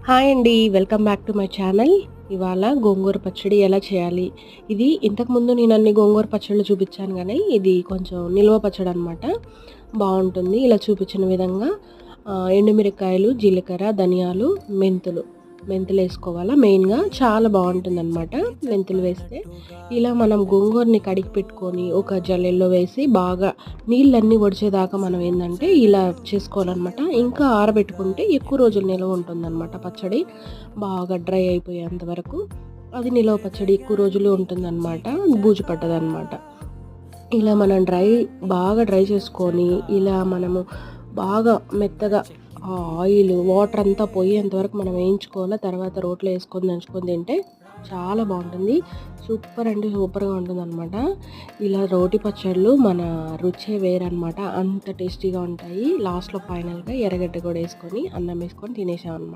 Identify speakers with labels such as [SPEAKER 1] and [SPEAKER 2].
[SPEAKER 1] Hi అండి. Welcome back to my channel. ఇవాళ గోంగూర పచ్చడి ఎలా చేయాలి? ఇది ఇంతకుముందు నేను అన్ని గోంగూర పచ్చళ్ళు చూపించాను గానీ, ఇది కొంచెం నిల్వ పచ్చడనమాట. బావుంటుంది. ఇలా చూపించిన విధంగా ఎండుమిరపకాయలు, జీలకర్ర, ధనియాలు, మెంతులేసుకోవాలా మెయిన్‌గా. చాలా బావుంటుందనమాట మెంతులు వేస్తే. ఇలా మనం గోంగూరని కడిగి పెట్టుకొని, ఒక జల్లెడలో వేసి బాగా నీళ్ళన్నీ ఒడిచేదాకా మనం ఏందంటే ఇలా చేసుకోవాలనమాట. ఇంకా ఆరబెట్టుకుంటే ఎక్కువ రోజులు నిల్వ ఉంటుందనమాట పచ్చడి. బాగా డ్రై అయిపోయేంత వరకు. అది నిలవ పచ్చడి ఎక్కువ రోజులు ఉంటుందనమాట. బూజు పట్టదనమాట. ఇలా మనం బాగా డ్రై చేసుకొని, ఇలా మనము బాగా మెత్తగా ఆయిల్, వాటర్ అంతా పోయేంత వరకు మనం వేయించుకోవాలి. తర్వాత రోట్లో వేసుకొని దంచుకొని తింటే చాలా బాగుంటుంది. సూపర్ అంటే సూపర్గా ఉంటుందన్నమాట. ఇలా రోటి పచ్చళ్ళు మన రుచే వేరనమాట. అంత టేస్టీగా ఉంటాయి. లాస్ట్లో ఫైనల్గా ఎర్రగడ్డ కూడా వేసుకొని అన్నం వేసుకొని తినేసామన్నమాట.